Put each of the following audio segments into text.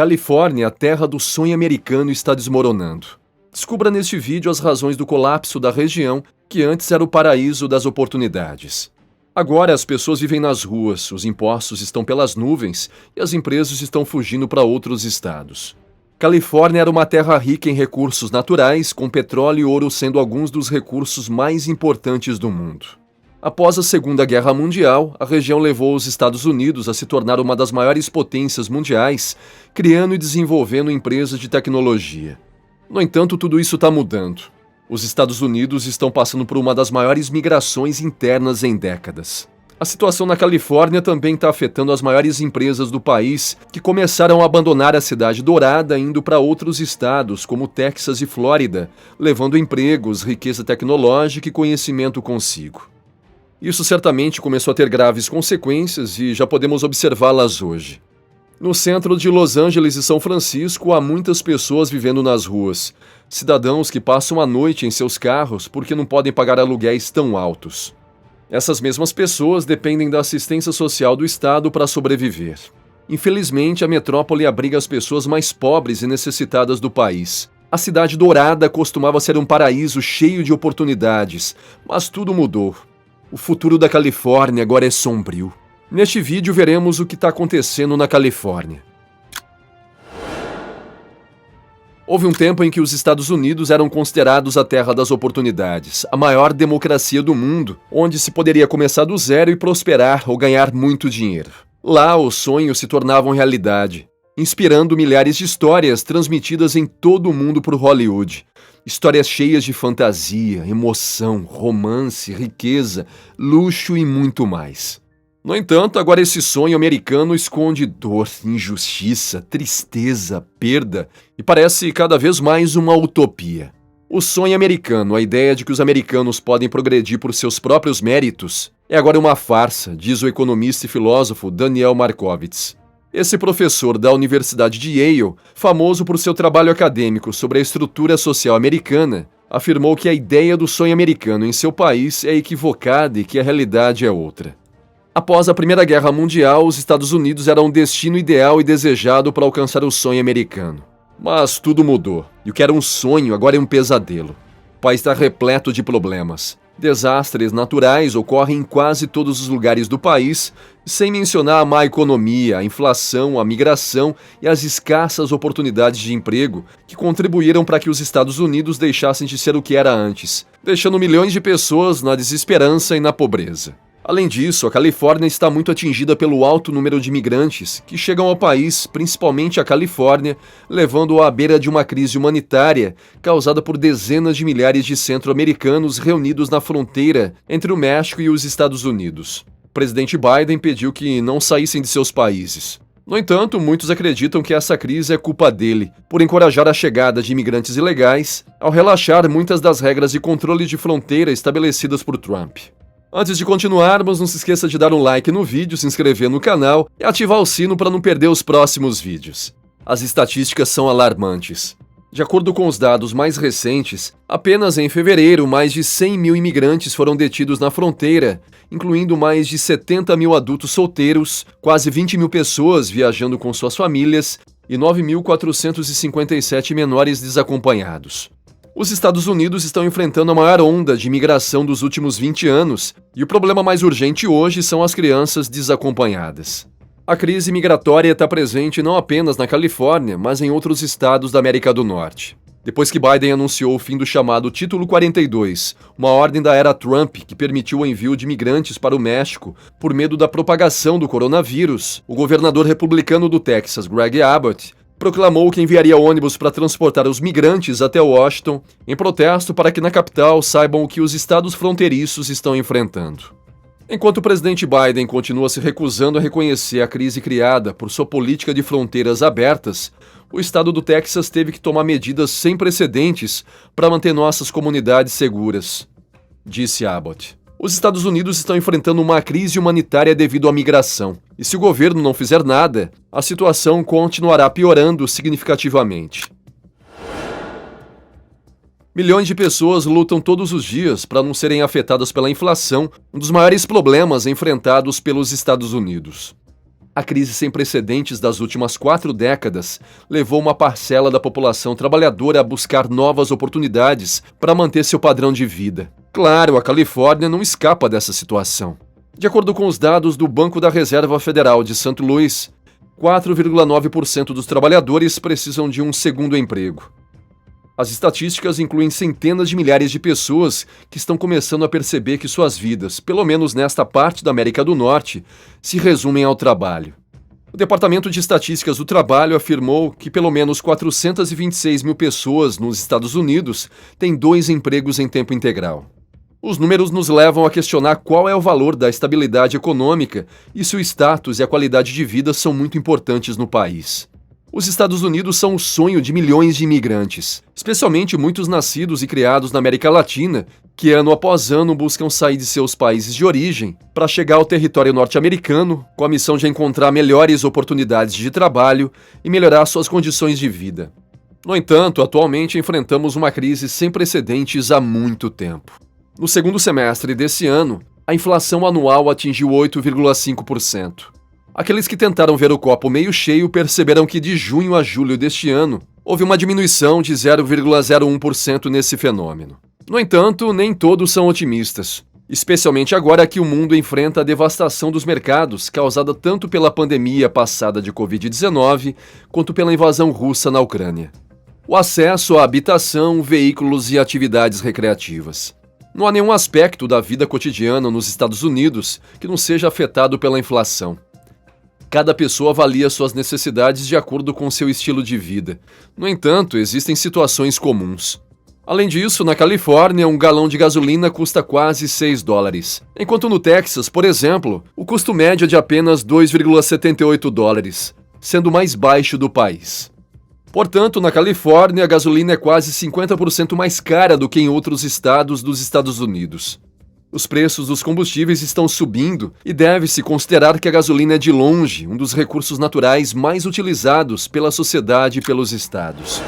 Califórnia, a terra do sonho americano, está desmoronando. Descubra neste vídeo as razões do colapso da região, que antes era o paraíso das oportunidades. Agora as pessoas vivem nas ruas, os impostos estão pelas nuvens e as empresas estão fugindo para outros estados. Califórnia era uma terra rica em recursos naturais, com petróleo e ouro sendo alguns dos recursos mais importantes do mundo. Após a Segunda Guerra Mundial, a região levou os Estados Unidos a se tornar uma das maiores potências mundiais, criando e desenvolvendo empresas de tecnologia. No entanto, tudo isso está mudando. Os Estados Unidos estão passando por uma das maiores migrações internas em décadas. A situação na Califórnia também está afetando as maiores empresas do país, que começaram a abandonar a cidade dourada indo para outros estados, como Texas e Flórida, levando empregos, riqueza tecnológica e conhecimento consigo. Isso certamente começou a ter graves consequências e já podemos observá-las hoje. No centro de Los Angeles e São Francisco, há muitas pessoas vivendo nas ruas. Cidadãos que passam a noite em seus carros porque não podem pagar aluguéis tão altos. Essas mesmas pessoas dependem da assistência social do Estado para sobreviver. Infelizmente, a metrópole abriga as pessoas mais pobres e necessitadas do país. A cidade dourada costumava ser um paraíso cheio de oportunidades, mas tudo mudou. O futuro da Califórnia agora é sombrio. Neste vídeo veremos o que está acontecendo na Califórnia. Houve um tempo em que os Estados Unidos eram considerados a terra das oportunidades, a maior democracia do mundo, onde se poderia começar do zero e prosperar ou ganhar muito dinheiro. Lá, os sonhos se tornavam realidade, inspirando milhares de histórias transmitidas em todo o mundo por Hollywood. Histórias cheias de fantasia, emoção, romance, riqueza, luxo e muito mais. No entanto, agora esse sonho americano esconde dor, injustiça, tristeza, perda e parece cada vez mais uma utopia. O sonho americano, a ideia de que os americanos podem progredir por seus próprios méritos, é agora uma farsa, diz o economista e filósofo Daniel Markovits. Esse professor da Universidade de Yale, famoso por seu trabalho acadêmico sobre a estrutura social americana, afirmou que a ideia do sonho americano em seu país é equivocada e que a realidade é outra. Após a Primeira Guerra Mundial, os Estados Unidos eram um destino ideal e desejado para alcançar o sonho americano. Mas tudo mudou, e o que era um sonho agora é um pesadelo. O país está repleto de problemas. Desastres naturais ocorrem em quase todos os lugares do país, sem mencionar a má economia, a inflação, a migração e as escassas oportunidades de emprego que contribuíram para que os Estados Unidos deixassem de ser o que era antes, deixando milhões de pessoas na desesperança e na pobreza. Além disso, a Califórnia está muito atingida pelo alto número de imigrantes que chegam ao país, principalmente à Califórnia, levando-o à beira de uma crise humanitária causada por dezenas de milhares de centro-americanos reunidos na fronteira entre o México e os Estados Unidos. O presidente Biden pediu que não saíssem de seus países. No entanto, muitos acreditam que essa crise é culpa dele, por encorajar a chegada de imigrantes ilegais, ao relaxar muitas das regras de controle de fronteira estabelecidas por Trump. Antes de continuarmos, não se esqueça de dar um like no vídeo, se inscrever no canal e ativar o sino para não perder os próximos vídeos. As estatísticas são alarmantes. De acordo com os dados mais recentes, apenas em fevereiro, mais de 100 mil imigrantes foram detidos na fronteira, incluindo mais de 70 mil adultos solteiros, quase 20 mil pessoas viajando com suas famílias e 9.457 menores desacompanhados. Os Estados Unidos estão enfrentando a maior onda de imigração dos últimos 20 anos, e o problema mais urgente hoje são as crianças desacompanhadas. A crise migratória está presente não apenas na Califórnia, mas em outros estados da América do Norte. Depois que Biden anunciou o fim do chamado Título 42, uma ordem da era Trump que permitiu o envio de imigrantes para o México por medo da propagação do coronavírus, o governador republicano do Texas, Greg Abbott, proclamou que enviaria ônibus para transportar os migrantes até Washington, em protesto para que na capital saibam o que os estados fronteiriços estão enfrentando. Enquanto o presidente Biden continua se recusando a reconhecer a crise criada por sua política de fronteiras abertas, o estado do Texas teve que tomar medidas sem precedentes para manter nossas comunidades seguras, disse Abbott. Os Estados Unidos estão enfrentando uma crise humanitária devido à migração, e se o governo não fizer nada, a situação continuará piorando significativamente. Milhões de pessoas lutam todos os dias para não serem afetadas pela inflação, um dos maiores problemas enfrentados pelos Estados Unidos. A A crise sem precedentes das últimas 4 décadas levou uma parcela da população trabalhadora a buscar novas oportunidades para manter seu padrão de vida. Claro, a Califórnia não escapa dessa situação. De acordo com os dados do Banco da Reserva Federal de St. Louis, 4,9% dos trabalhadores precisam de um segundo emprego. As estatísticas incluem centenas de milhares de pessoas que estão começando a perceber que suas vidas, pelo menos nesta parte da América do Norte, se resumem ao trabalho. O Departamento de Estatísticas do Trabalho afirmou que pelo menos 426 mil pessoas nos Estados Unidos têm 2 empregos em tempo integral. Os números nos levam a questionar qual é o valor da estabilidade econômica e se o status e a qualidade de vida são muito importantes no país. Os Estados Unidos são o sonho de milhões de imigrantes, especialmente muitos nascidos e criados na América Latina, que ano após ano buscam sair de seus países de origem para chegar ao território norte-americano com a missão de encontrar melhores oportunidades de trabalho e melhorar suas condições de vida. No entanto, atualmente enfrentamos uma crise sem precedentes há muito tempo. No segundo semestre desse ano, a inflação anual atingiu 8,5%. Aqueles que tentaram ver o copo meio cheio perceberam que de junho a julho deste ano houve uma diminuição de 0,01% nesse fenômeno. No entanto, nem todos são otimistas, especialmente agora que o mundo enfrenta a devastação dos mercados causada tanto pela pandemia passada de Covid-19 quanto pela invasão russa na Ucrânia. O acesso à habitação, veículos e atividades recreativas. Não há nenhum aspecto da vida cotidiana nos Estados Unidos que não seja afetado pela inflação. Cada pessoa avalia suas necessidades de acordo com seu estilo de vida. No entanto, existem situações comuns. Além disso, na Califórnia, um galão de gasolina custa quase $6, enquanto no Texas, por exemplo, o custo médio é de apenas $2,78, sendo o mais baixo do país. Portanto, na Califórnia, a gasolina é quase 50% mais cara do que em outros estados dos Estados Unidos. Os preços dos combustíveis estão subindo e deve-se considerar que a gasolina é de longe um dos recursos naturais mais utilizados pela sociedade e pelos estados.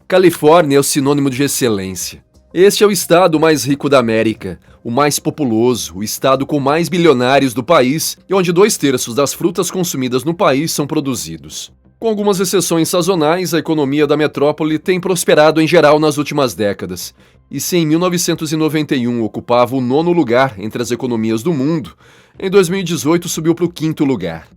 Califórnia é o sinônimo de excelência. Este é o estado mais rico da América, o mais populoso, o estado com mais bilionários do país e onde 2/3 das frutas consumidas no país são produzidos. Com algumas exceções sazonais, a economia da metrópole tem prosperado em geral nas últimas décadas. E se em 1991 ocupava o 9º lugar entre as economias do mundo, em 2018 subiu para o 5º lugar.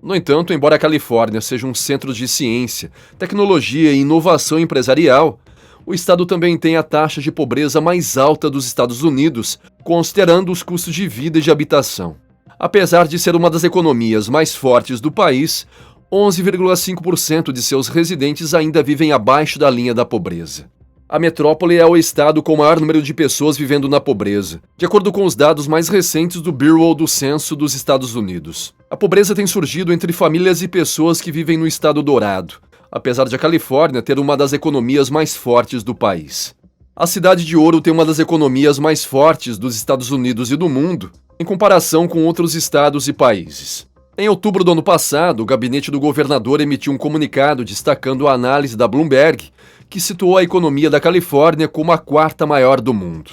No entanto, embora a Califórnia seja um centro de ciência, tecnologia e inovação empresarial, o estado também tem a taxa de pobreza mais alta dos Estados Unidos, considerando os custos de vida e de habitação. Apesar de ser uma das economias mais fortes do país, 11,5% de seus residentes ainda vivem abaixo da linha da pobreza. A metrópole é o estado com o maior número de pessoas vivendo na pobreza, de acordo com os dados mais recentes do Bureau do Censo dos Estados Unidos. A pobreza tem surgido entre famílias e pessoas que vivem no estado dourado, apesar de a Califórnia ter uma das economias mais fortes do país. A cidade de Ouro tem uma das economias mais fortes dos Estados Unidos e do mundo, em comparação com outros estados e países. Em outubro do ano passado, o gabinete do governador emitiu um comunicado destacando a análise da Bloomberg, que situou a economia da Califórnia como a 4ª maior do mundo.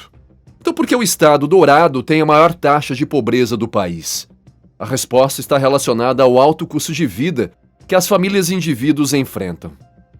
Então por que o estado dourado tem a maior taxa de pobreza do país? A resposta está relacionada ao alto custo de vida que as famílias e indivíduos enfrentam.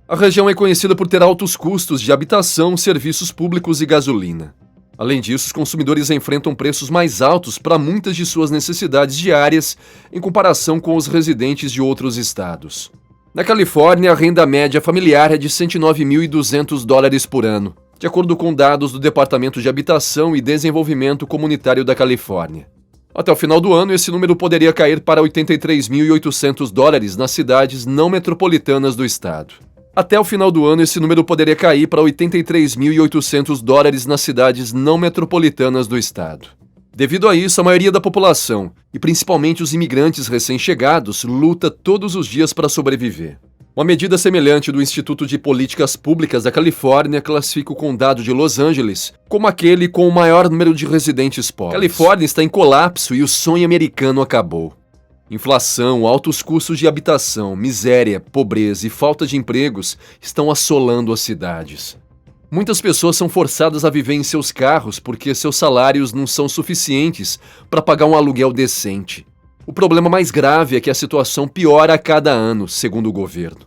A região é conhecida por ter altos custos de habitação, serviços públicos e gasolina. Além disso, os consumidores enfrentam preços mais altos para muitas de suas necessidades diárias em comparação com os residentes de outros estados. Na Califórnia, a renda média familiar é de $109.200 por ano, de acordo com dados do Departamento de Habitação e Desenvolvimento Comunitário da Califórnia. Até o final do ano, esse número poderia cair para $83.800 nas cidades não metropolitanas do estado. Até o final do ano, esse número poderia cair para $83.800 nas cidades não metropolitanas do estado. Devido a isso, a maioria da população, e principalmente os imigrantes recém-chegados, luta todos os dias para sobreviver. Uma medida semelhante do Instituto de Políticas Públicas da Califórnia classifica o condado de Los Angeles como aquele com o maior número de residentes pobres. A Califórnia está em colapso e o sonho americano acabou. Inflação, altos custos de habitação, miséria, pobreza e falta de empregos estão assolando as cidades. Muitas pessoas são forçadas a viver em seus carros porque seus salários não são suficientes para pagar um aluguel decente. O problema mais grave é que a situação piora a cada ano, segundo o governo.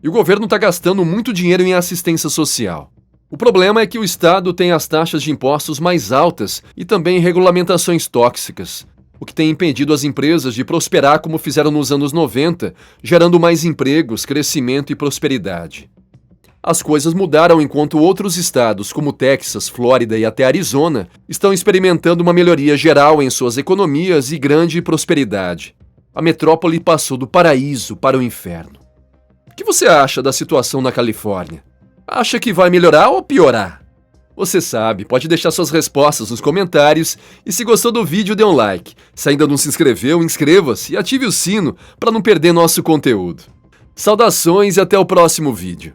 E o governo está gastando muito dinheiro em assistência social. O problema é que o Estado tem as taxas de impostos mais altas e também regulamentações tóxicas, o que tem impedido as empresas de prosperar como fizeram nos anos 90, gerando mais empregos, crescimento e prosperidade. As coisas mudaram enquanto outros estados, como Texas, Flórida e até Arizona, estão experimentando uma melhoria geral em suas economias e grande prosperidade. A metrópole passou do paraíso para o inferno. O que você acha da situação na Califórnia? Acha que vai melhorar ou piorar? Você sabe, pode deixar suas respostas nos comentários e se gostou do vídeo, dê um like. Se ainda não se inscreveu, inscreva-se e ative o sino para não perder nosso conteúdo. Saudações e até o próximo vídeo.